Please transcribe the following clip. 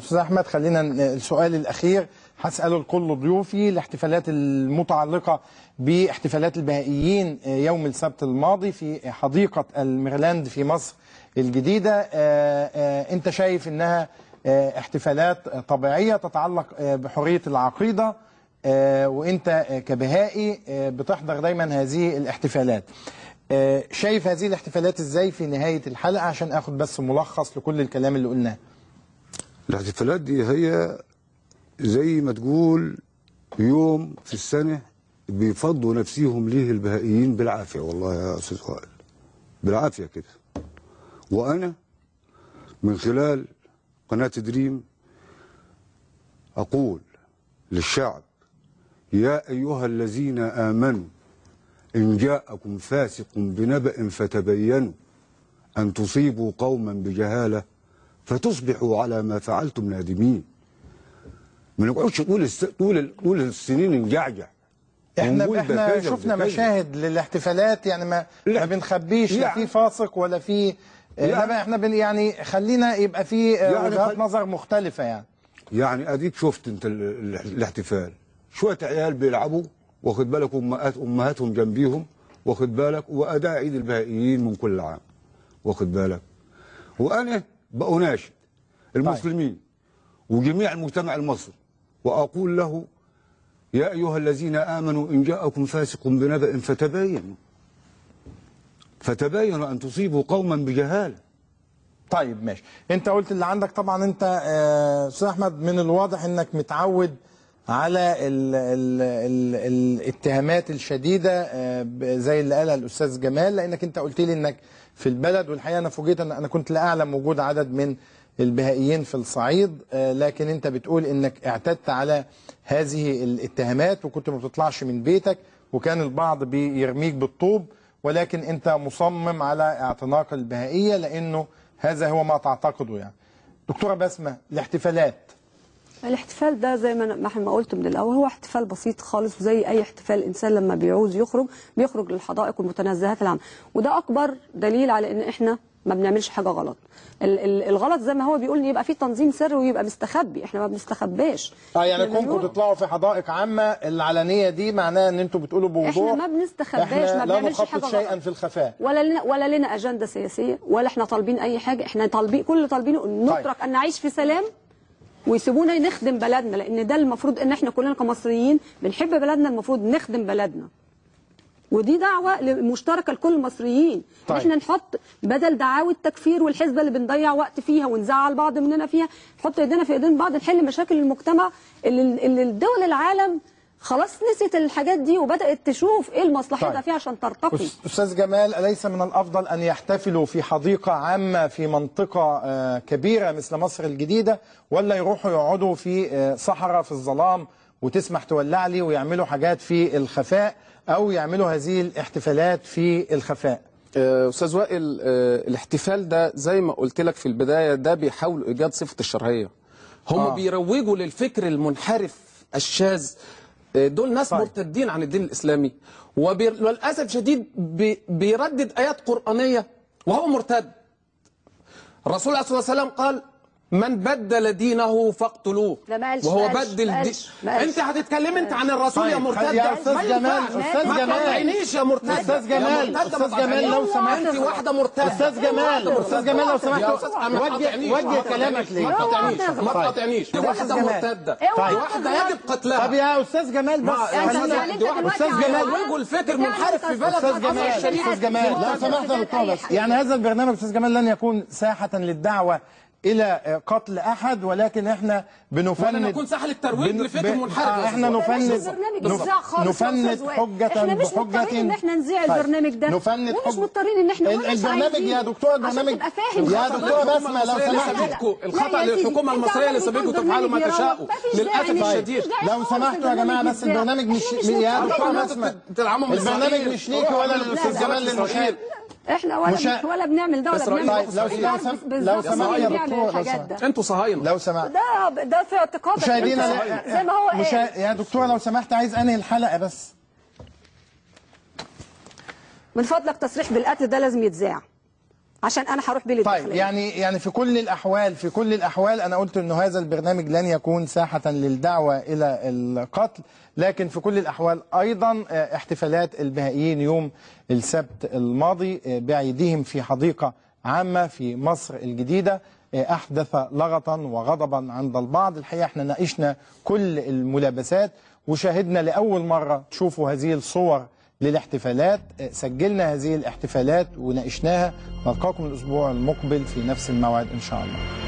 استاذ احمد، خلينا السؤال الاخير هساله لكل ضيوفي. الاحتفالات المتعلقه باحتفالات البهائيين يوم السبت الماضي في حديقه الميرلاند في مصر الجديده، انت شايف انها احتفالات طبيعيه تتعلق بحريه العقيده، وانت كبهائي بتحضر دايما هذه الاحتفالات، شايف هذه الاحتفالات ازاي في نهايه الحلقه عشان اخد بس ملخص لكل الكلام اللي قلناه؟ الاحتفالات دي هي زي ما تقول يوم في السنة بيفضوا نفسيهم ليه البهائيين بالعافية، والله يا أستاذ وائل بالعافية كده. وأنا من خلال قناة دريم أقول للشعب: يا أيها الذين آمنوا إن جاءكم فاسق بنبأ فتبينوا أن تصيبوا قوما بجهالة فتصبحوا على ما فعلتم نادمين. ما نقعدش طول السنين نجعجع. احنا شفنا مشاهد للاحتفالات، يعني ما بنخبيش، لا في فاسق ولا في لا احنا يعني خلينا يبقى في وجهات نظر مختلفة. يعني اديك شفت انت الاحتفال، شوية عيال بيلعبوا واخد بالك، امهاتهم جنبيهم واخد بالك، واداء عيد البهائيين من كل عام واخد بالك. وانا بأناشد المسلمين وجميع المجتمع المصري وأقول له: يا أيها الذين آمنوا إن جاءكم فاسق بنبأ فتبينوا أن تصيبوا قوما بجهالة. طيب ماشي، أنت قلت اللي عندك. طبعا أنت أستاذ أحمد من الواضح أنك متعود على الاتهامات الشديدة زي اللي قالها الأستاذ جمال، لأنك أنت قلت لي أنك في البلد، والحقيقة أنا فوجئت أن أنا كنت لا أعلم وجود عدد من البهائيين في الصعيد، لكن أنت بتقول أنك اعتدت على هذه الاتهامات وكنت ما بتطلعش من بيتك، وكان البعض بيرميك بالطوب، ولكن أنت مصمم على اعتناق البهائية لأنه هذا هو ما تعتقده. يعني دكتورة بسمة، الاحتفال ده زي ما قلت من الاول هو احتفال بسيط خالص، وزي اي احتفال الانسان لما بيعوز بيخرج للحدائق والمتنزهات العامه، وده اكبر دليل على ان احنا ما بنعملش حاجه غلط. الغلط زي ما هو بيقول ان يبقى في تنظيم سري ويبقى مستخبي، احنا ما بنستخباش. يعني كونكم تطلعوا في حدائق عامه العلنيه دي معناها ان انتم بتقولوا بوضوح احنا ما بنستخباش، ما بنعملش حاجه غلط شيئا في الخفاء، ولا لنا اجنده سياسيه، ولا احنا طالبين اي حاجه. احنا طالبينه نترك ان نعيش في سلام ويسيبونا نخدم بلدنا، لان ده المفروض ان احنا كلنا كمصريين بنحب بلدنا، المفروض نخدم بلدنا، ودي دعوه مشتركه لكل المصريين. طيب. احنا نحط بدل دعاوى التكفير والحزبه اللي بنضيع وقت فيها ونزعل بعض مننا فيها، نحط ايدينا في ايدين بعض، نحل مشاكل المجتمع اللي الدول العالم خلاص نسيت الحاجات دي وبدات تشوف ايه المصلحه طيب. فيها عشان ترتقي. استاذ جمال، اليس من الافضل ان يحتفلوا في حديقه عامه في منطقه كبيره مثل مصر الجديده، ولا يروحوا يقعدوا في صحراء في الظلام وتسمح تولع لي ويعملوا حاجات في الخفاء، او يعملوا هذه الاحتفالات في الخفاء؟ استاذ وائل، الاحتفال ده زي ما قلت لك في البدايه ده بيحاولوا ايجاد صفه الشرعيه. هم بيروجوا للفكر المنحرف الشاذ. دول ناس مرتدين عن الدين الاسلامي، وللاسف شديد بيردد ايات قرانيه وهو مرتد. الرسول عليه الصلاه والسلام قال: من بدل دينه فاقتلوه. وهو بدل انت هتتكلم انت عن الرسول يا مرتد؟ يا استاذ جمال، ما تقاطعنيش يا مرتد. استاذ جمال لو سمحت، انت واحده مرتده. استاذ جمال لو سمحت وجه كلامك ليه؟ ما تقاطعنيش. دي واحده مرتده، دي واحده يجب قتلها. طب يا استاذ جمال بس، استاذ جمال وجهوا الفكر منحرف في بلد. استاذ جمال لو سمحت يا دكتور، بس يعني هذا البرنامج استاذ جمال لن يكون ساحه للدعوه إلى قتل أحد، ولكن إحنا بنفند نكون ساحة للترويج لفكر منحرف. إحنا نفند حجة إحنا مش مضطرين إن إحنا نذيع البرنامج ده، نفند ومش مضطرين إن إحنا البرنامج يا دكتور، البرنامج يا دكتور بسمة لو سمحت، الخطأ للحكومة المصرية اللي سابتكم تفعلوا ما تشاءوا للأسف الشديد. لو سمحتوا يا جماعة، بس البرنامج مش يا دكتور بسمة، البرنامج مش ليكي ولا للأستاذ جمال للمشاهد. احنا ولا بنعمل ده ولا بنعمل. لو سمحت يا دكتور، انتوا صهاينه. لو سمحت، ده في اعتقادك زي ما هو يا دكتور لو سمحت، عايز انهي الحلقه بس. من فضلك تصريح بالقتل ده لازم يتذاع. عشان انا هروح بيه طيب للداخليه. يعني في كل الاحوال انا قلت انه هذا البرنامج لن يكون ساحه للدعوه الى القتل، لكن في كل الاحوال ايضا احتفالات البهائيين يوم السبت الماضي بعيدهم في حديقه عامه في مصر الجديده احدث لغطا وغضبا عند البعض. الحقيقه احنا ناقشنا كل الملابسات وشاهدنا لاول مره تشوفوا هذه الصور للاحتفالات، سجلنا هذه الاحتفالات وناقشناها. نلقاكم الأسبوع المقبل في نفس الموعد إن شاء الله.